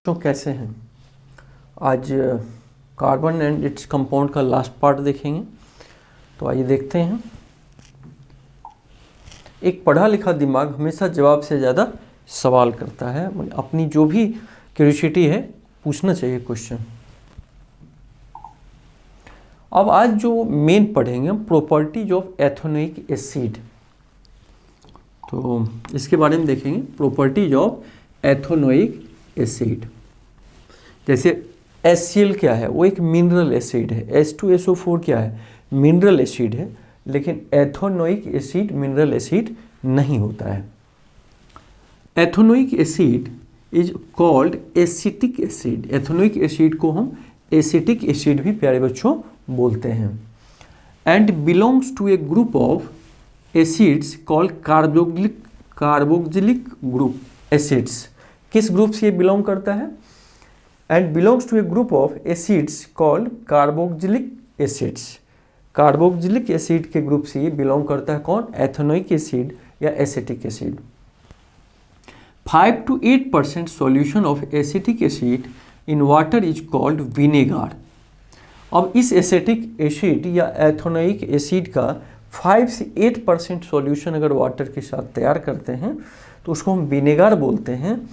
तो कैसे हैं? आज कार्बन एंड इट्स कंपाउंड का लास्ट पार्ट देखेंगे। तो आइए देखते हैं। एक पढ़ा लिखा दिमाग हमेशा जवाब से ज़्यादा सवाल करता है। अपनी जो भी क्यूरियोसिटी है पूछना चाहिए क्वेश्चन। अब आज जो मेन पढ़ेंगे हम प्रॉपर्टीज ऑफ एथेनोइक एसिड। तो इसके बारे में देखेंगे प्रॉपर्टीज ऑफ एथेनोइक एसिड। जैसे HCl क्या है? वो एक मिनरल एसिड है। H2SO4 क्या है? मिनरल एसिड है। लेकिन एथेनोइक एसिड मिनरल एसिड नहीं होता है। Ethanoic acid is called acetic acid. Ethanoic acid को हम एसिटिक एसिड भी प्यारे बच्चों बोलते हैं। And belongs to a group of acids called carboxylic group acids. किस ग्रुप से ये बिलोंग करता है? And belongs to a group of acids called carboxylic acids. Carboxylic acid के ग्रुप से ये बिलोंग करता है कौन? एथेनोइक एसिड या acetic acid. 5 to 8% solution of acetic acid in water is called vinegar। अब इस एसिटिक एसिड या एथेनोइक एसिड का 5 से 8% सॉल्यूशन अगर वाटर के साथ तैयार करते हैं तो उसको हम विनेगर बोलते हैं।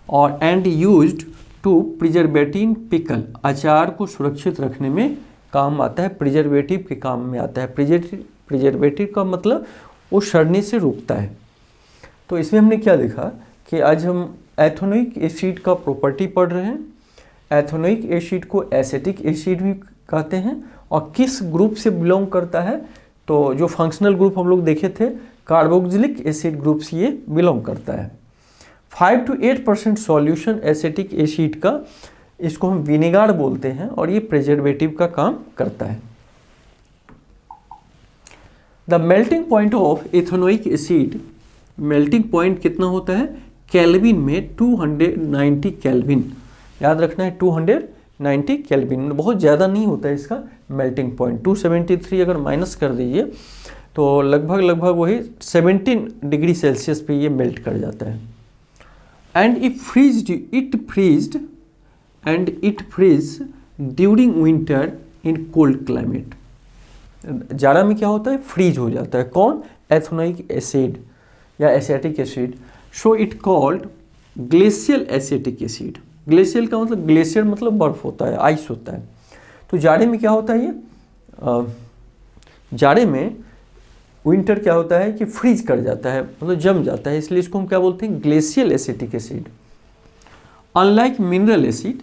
और and used to preservative pickle, अचार को सुरक्षित रखने में काम आता है। प्रिजर्वेटिव के काम में आता है। प्रिजर्वेटिव का मतलब वो सड़ने से रोकता है। तो इसमें हमने क्या देखा कि आज हम एथेनोइक एसिड का प्रॉपर्टी पढ़ रहे हैं। एथेनोइक एसिड को एसिटिक एसिड भी कहते हैं। और किस ग्रुप से बिलोंग करता है? तो जो फंक्शनल ग्रुप हम लोग देखे थे कार्बोक्सिलिक एसिड ग्रुप से ये बिलोंग करता है। 5 to 8% सॉल्यूशन एसिटिक एसिड का, इसको हम विनेगर बोलते हैं और ये प्रिजर्वेटिव का काम करता है। The melting point of ethanoic acid, melting point कितना होता है? केल्विन में 290 केल्विन। याद रखना है 290 केल्विन, बहुत ज़्यादा नहीं होता है इसका मेल्टिंग पॉइंट। 273 अगर माइनस कर दीजिए तो लगभग वही 17 डिग्री सेल्सियस पे ये मेल्ट कर जाता है। And it freeze during winter in cold climate. जाड़ा में क्या होता है? फ्रीज हो जाता है। कौन? एथेनोइक एसिड या acetic acid. So it called glacial acetic acid. Glacial का मतलब, ग्लेशियर मतलब बर्फ होता है, आइस होता है। तो जाड़े में क्या होता है? ये जाड़े में विंटर क्या होता है कि फ्रीज कर जाता है, मतलब जम जाता है। इसलिए इसको हम क्या बोलते हैं? Glacial acetic acid. Unlike mineral acid,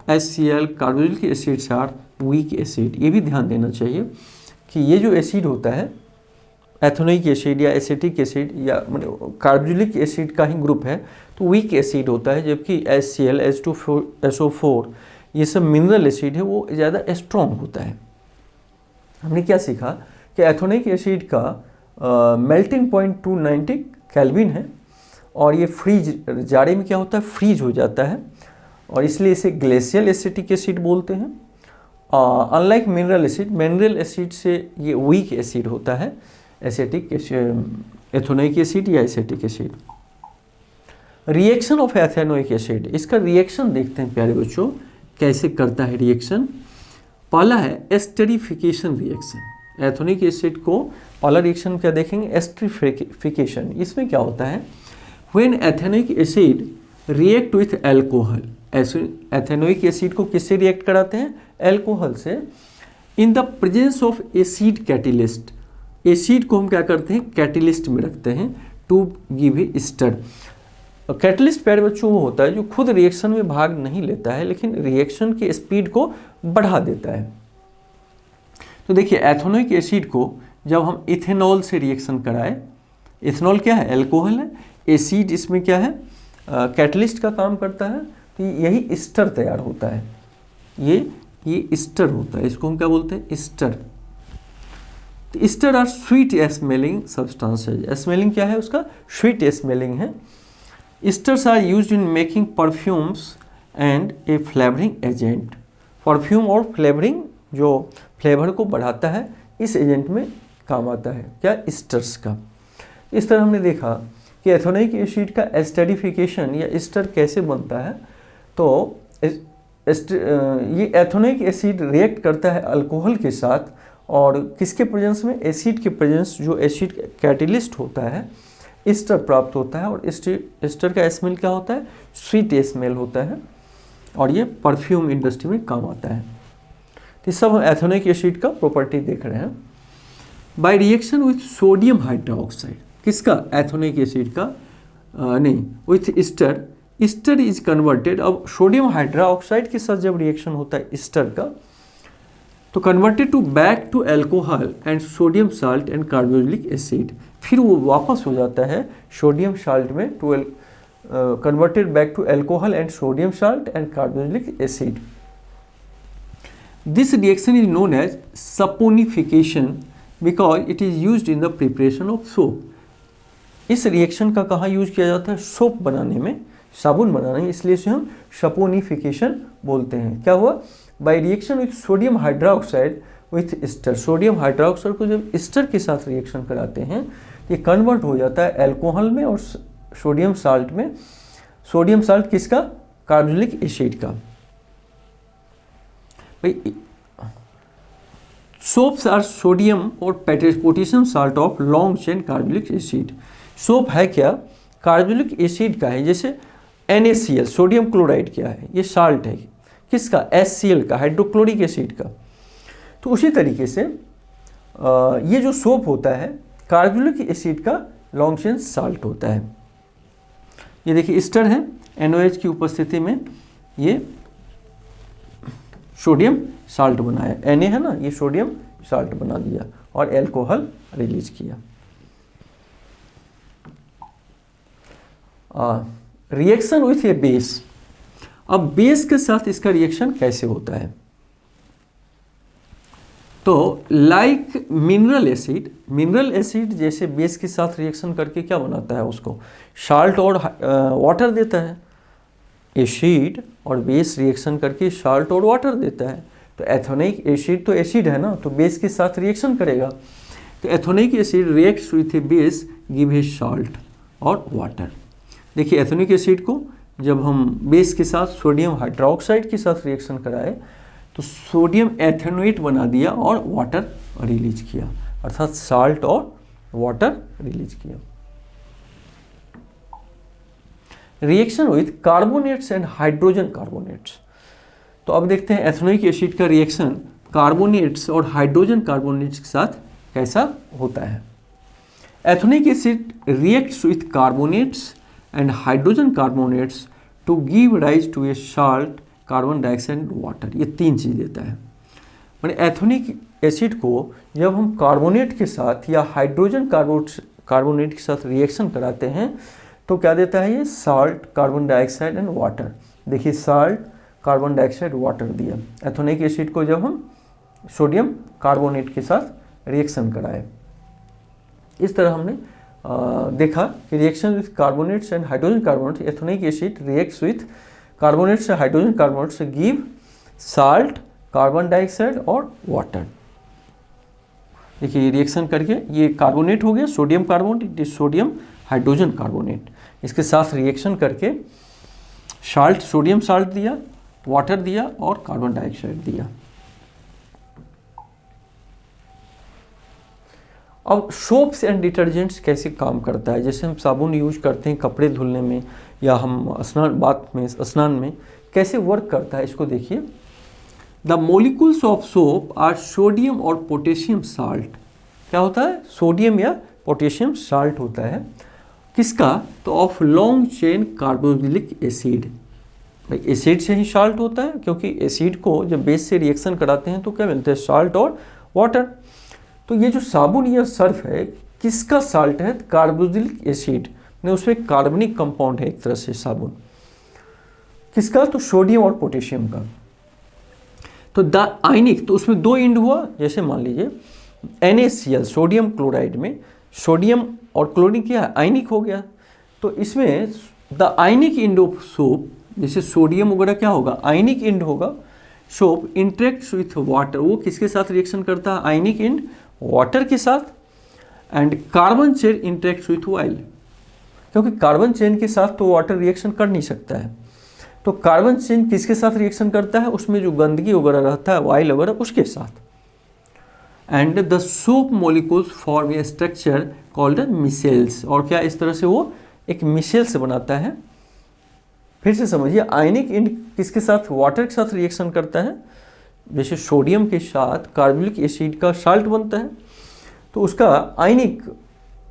HCl carboxylic acids are weak acid. ये भी ध्यान देना चाहिए कि ये जो एसिड होता है एथेनोइक एसिड या एसिटिक एसिड या मतलब कार्बोक्सिलिक एसिड का ही ग्रुप है तो वीक एसिड होता है। जबकि HCl, H2SO4 ये सब मिनरल एसिड है, वो ज़्यादा स्ट्रॉन्ग होता है। हमने क्या सीखा कि एथेनोइक एसिड का मेल्टिंग पॉइंट 290 केल्विन है और ये फ्रीज, जाड़े में क्या होता है? फ्रीज हो जाता है और इसलिए इसे ग्लेशियल एसिटिक एसिड बोलते हैं। Unlike mineral acid, mineral acid से ये वीक एसिड होता है, एसिटिक एथेनोइक एसिड या acetic acid. Reaction of ethanoic acid, इसका रिएक्शन देखते हैं प्यारे बच्चों कैसे करता है रिएक्शन। पहला है एस्टरिफिकेशन रिएक्शन। एथेनोइक एसिड को पहला रिएक्शन क्या देखेंगे? एस्टरिफिकेशन। इसमें क्या होता है? When ethanoic acid react with alcohol. Ethanoic acid को किससे रिएक्ट कराते हैं? एल्कोहल से। In the presence of acid catalyst, acid को हम क्या करते हैं? कैटेलिस्ट में रखते हैं to give a ester. Catalyst प्यारे बच्चों वो होता है जो खुद रिएक्शन में भाग नहीं लेता है लेकिन रिएक्शन की स्पीड को बढ़ा देता है। तो देखिए एथेनोइक एसिड को जब हम इथेनॉल से रिएक्शन कराए, इथेनॉल क्या है? एल्कोहल है। एसिड इसमें क्या है? कैटलिस्ट का काम करता है। तो यही स्टर तैयार होता है। ये स्टर होता है, इसको हम क्या बोलते हैं? स्टर। तो ester are sweet smelling substances. Smelling क्या है उसका? स्वीट स्मेलिंग है। Esters are used in making perfumes and a flavouring agent. Perfume और फ्लेवरिंग, जो फ्लेवर को बढ़ाता है, इस एजेंट में काम आता है। क्या? स्टर्स का। इस तरह हमने देखा कि एथेनोइक एसिड का एस्टरिफिकेशन या एस्टर कैसे बनता है। तो ये एथेनोइक एसिड रिएक्ट करता है अल्कोहल के साथ, और किसके प्रेजेंस में, एसिड के प्रेजेंस, जो एसिड कैटलिस्ट होता है, एस्टर प्राप्त होता है। और एस्टर का स्मेल क्या होता है, स्वीट स्मेल होता है, और ये परफ्यूम इंडस्ट्री में काम आता है। तो सब हम एथेनोइक एसिड का प्रॉपर्टी देख रहे हैं। By reaction with sodium hydroxide, किसका, एथेनोइक एसिड का, नहीं, with ester, ester is converted. अब सोडियम हाइड्रोक्साइड के साथ जब रिएक्शन होता है ईस्टर का, तो converted to back to alcohol and sodium salt and carboxylic acid, फिर वो वापस हो जाता है सोडियम साल्ट में, to converted back to alcohol and sodium salt and carboxylic acid. This reaction is known as saponification because it is used in the preparation of soap. इस reaction का कहाँ यूज किया जाता है, सोप बनाने में, साबुन बनाने में, इसलिए इसे हम सपोनिफिकेशन बोलते हैं। क्या हुआ, bye reaction with sodium hydroxide with Easter, sodium hydroxide को जब ईस्टर के साथ रिएक्शन कराते हैं, ये कन्वर्ट हो जाता है एल्कोहल में और सोडियम साल्ट में। सोडियम साल्ट किसका, कार्बोक्सिलिक एसिड का। भाई सोप्स आर सोडियम और potassium salt of long chain carboxylic acid. Soap है क्या, कार्बोक्सिलिक एसिड का है, जैसे NaCl, सोडियम क्लोराइड क्या है, ये साल्ट है, किसका, HCl का, हाइड्रोक्लोरिक एसिड का। तो उसी तरीके से ये जो सोप होता है कार्बोक्सिलिक एसिड का लॉन्ग चेन साल्ट होता है। ये देखिए ईस्टर है, NOH की उपस्थिति में ये सोडियम साल्ट बनाया, Na है ना, ये सोडियम साल्ट बना दिया और एल्कोहल रिलीज किया। रिएक्शन विथ ए बेस, अब बेस के साथ इसका रिएक्शन कैसे होता है, तो लाइक मिनरल एसिड जैसे बेस के साथ रिएक्शन करके क्या बनाता है, उसको साल्ट और वाटर देता है। एसिड और बेस रिएक्शन करके साल्ट और वाटर देता है। तो एथेनोइक एसिड तो एसिड है ना, तो बेस के साथ रिएक्शन करेगा। तो ethanoic acid reacts with A base give a salt और वाटर। देखिए एथेनोइक एसिड को जब हम बेस के साथ सोडियम हाइड्रोक्साइड के साथ रिएक्शन कराए तो सोडियम एथेनोएट बना दिया और वाटर रिलीज किया, अर्थात साल्ट और वाटर रिलीज किया। Reaction with carbonates and hydrogen carbonates, तो अब देखते हैं एथेनोइक एसिड का रिएक्शन कार्बोनेट्स और हाइड्रोजन कार्बोनेट्स के साथ कैसा होता है। Ethanoic acid reacts with carbonates and hydrogen carbonates to give rise to a salt, carbon dioxide and water, ये तीन चीज़ देता है। मैंने एथेनोइक एसिड को जब हम कार्बोनेट के साथ या हाइड्रोजन कार्बोनेट के साथ रिएक्शन कराते हैं तो क्या देता है, ये salt, carbon dioxide and water. देखिए साल्ट, कार्बन डाइऑक्साइड, वाटर दिया। एथेनोइक एसिड को जब हम सोडियम कार्बोनेट के साथ रिएक्शन कराए, इस तरह हमने देखा कि reaction with carbonates and hydrogen carbonates, ethanoic acid reacts with carbonates and hydrogen carbonates give salt, carbon dioxide और वाटर। देखिए रिएक्शन करके ये कार्बोनेट हो गया, sodium carbonate, sodium hydrogen carbonate, इसके साथ रिएक्शन करके साल्ट, सोडियम साल्ट दिया, वाटर दिया और कार्बन डाइऑक्साइड दिया। अब सोप्स एंड डिटर्जेंट्स कैसे काम करता है, जैसे हम साबुन यूज करते हैं कपड़े धुलने में या हम स्नान में कैसे वर्क करता है, इसको देखिए। The molecules of soap are sodium और पोटेशियम साल्ट। क्या होता है, सोडियम या पोटेशियम साल्ट होता है, किसका, तो of long chain carboxylic acid. भाई एसिड से ही साल्ट होता है, क्योंकि एसिड को जब बेस से रिएक्शन कराते हैं तो क्या मिलता है, साल्ट और वाटर। तो ये जो साबुन या सर्फ है किसका साल्ट है, कार्बोक्सिलिक एसिड ने, उसमें कार्बनिक कंपाउंड है एक तरह से साबुन, किसका, तो सोडियम और पोटेशियम का। तो द आयनिक, तो उसमें दो इंड हुआ, जैसे मान लीजिए NaCl, सोडियम क्लोराइड में सोडियम और क्लोरीन क्या आयनिक हो गया, तो इसमें the ionic end of soap, जैसे सोडियम वगैरह क्या होगा, आयनिक इंड होगा। सोप इंटरेक्ट्स विथ वाटर, वो किसके साथ रिएक्शन करता है, आयनिक इंड वाटर के साथ। And carbon chain interacts with oil, क्योंकि कार्बन चेन के साथ तो वाटर रिएक्शन कर नहीं सकता है, तो कार्बन चेन किसके साथ रिएक्शन करता है, उसमें जो गंदगी वगैरह रहता है, ऑयल वगैरह, उसके साथ। And the soap molecules form A structure called micelles, और क्या इस तरह से वो एक मिसेल्स बनाता है। फिर से समझिए, आयनिक एंड किसके साथ, वाटर के साथ रिएक्शन करता है। जैसे सोडियम के साथ कार्बोनिक एसिड का साल्ट बनता है, तो उसका आयनिक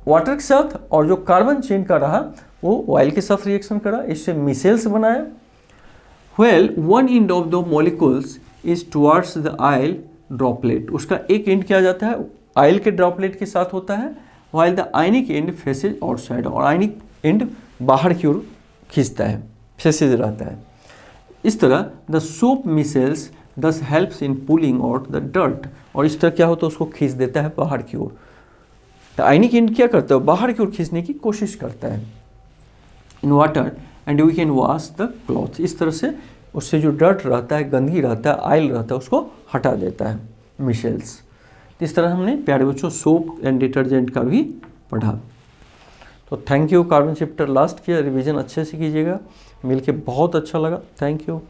वाटर के साथ, और जो कार्बन चेन का रहा वो ऑयल के साथ रिएक्शन करा, इससे मिसेल्स बनाया। Well one end of the molecules is towards the oil droplet, उसका एक एंड किया जाता है ऑयल के ड्रॉपलेट के साथ होता है, while the ionic and faces outside, और आयनिक एंड बाहर की ओर खींचता है, फेसेज रहता है। इस तरह द सोप मिसेल्स दस helps in pulling out the dirt, और इस तरह क्या होता है, उसको खींच देता है बाहर की ओर। तो आयनिक एंड क्या करता है, बाहर की ओर खींचने की कोशिश करता है in water and we can wash the cloth, इस तरह से उससे जो डर्ट रहता है, गंदगी रहता है, ऑयल रहता है, उसको हटा देता है मिसेल्स। इस तरह हमने प्यारे बच्चों सोप एंड डिटर्जेंट का भी पढ़ा। तो thank you. Carbon chapter last किया, रिवीजन अच्छे से कीजिएगा, मिलके बहुत अच्छा लगा। Thank you.